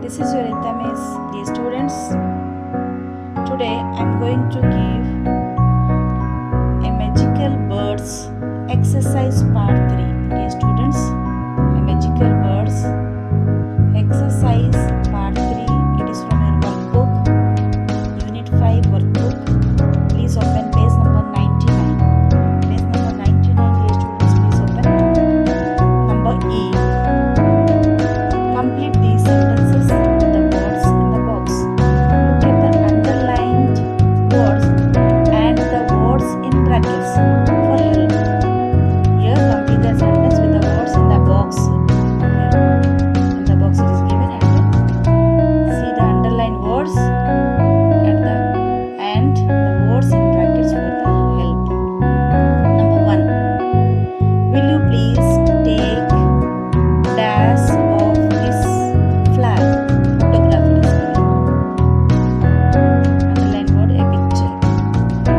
This is your Miss. Dear students, today I am going to give a magical birds exercise part 3. Dear students, a magical birds exercise part 3. It is from your workbook, Unit 5 workbook. Please open page number 99. Page number 99, dear students, please open. Number E. Complete these sentences with the words in the box. Look at the underlined words and the words in brackets for help. Here, complete the sentence with the words in the box. Here, in the box it is given, and see the underlined words at the and the words in brackets for the help. Number 1. Will you please take dash of this flag? Photograph it is given. Underline word, a picture.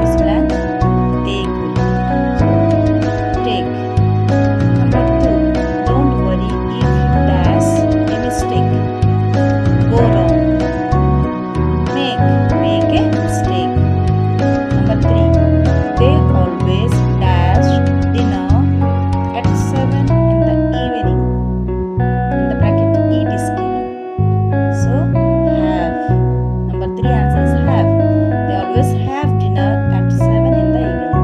This flag, take. Take. Number 2. Don't worry if you dash a mistake. Go wrong. Make a mistake. Number 3. They always dash dinner at 7 in the evening. In the bracket, eat is given. So, have. Number 3 answer is have. They always have dinner at 7 in the evening.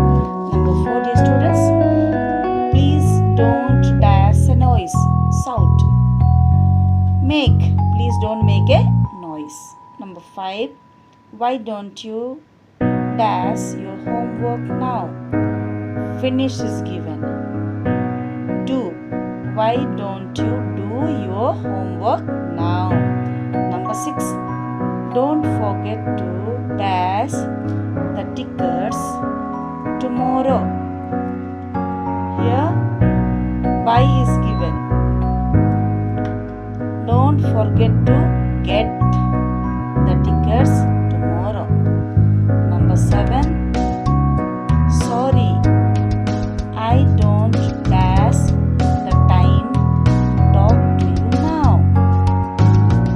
Number 4, dear students, please don't dash a noise. Shout. Make. Please don't make a noise. Number 5. Why don't you dash your homework now? Finish is given. Do. Why don't you do your homework now? Number 6. Don't forget to dash the tickets tomorrow. Here, buy is given. Don't forget to get the tickets tomorrow. Number 7. Sorry, I don't dash the time to talk to you now.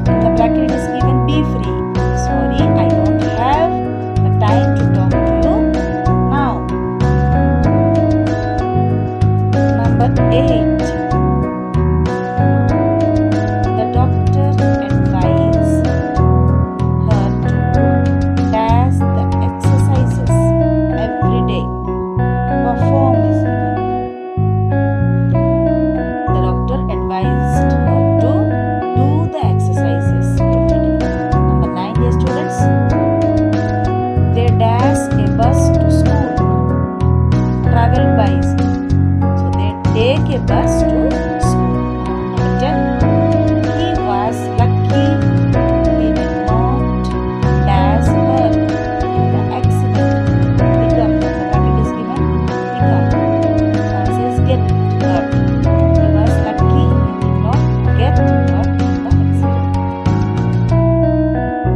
In the bracket it is given, be free. Sorry, I don't have the time to talk to you now. Number 8. The doctor advised her to dash the exercises every day. Perform is given. The doctor advised her to do the exercises every day. Number 9, dear students, they dash a bus to school. Travel by is given. So they take a bus to school. Number 10, he was lucky he did not dash her in the accident. Become. The bracket is given. Become. So answer is get hurt. He was lucky he did not get hurt in the accident.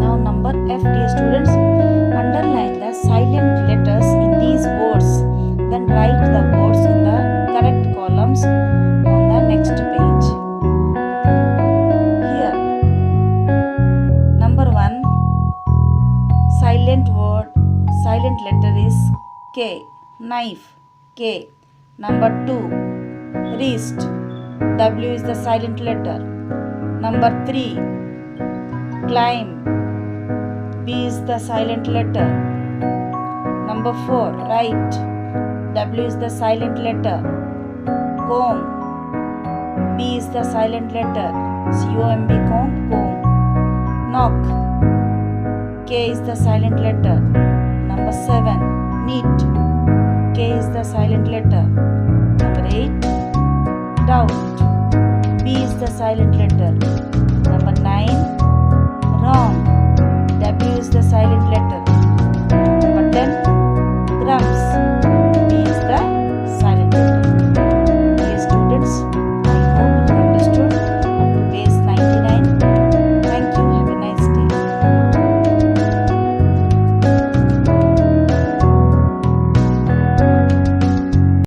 Now number F, dear students, underline the silent letters in these words. Then write the words in the correct columns on the next page. Here, number 1, silent letter is K. Knife, K. Number 2, wrist, W is the silent letter. Number 3, climb, B is the silent letter. Number 4, write, W is the silent letter. Comb, B is the silent letter. C-O-M-B, comb. Knock, K is the silent letter. Number 7, knit, K is the silent letter. Number 8, doubt, B is the silent letter.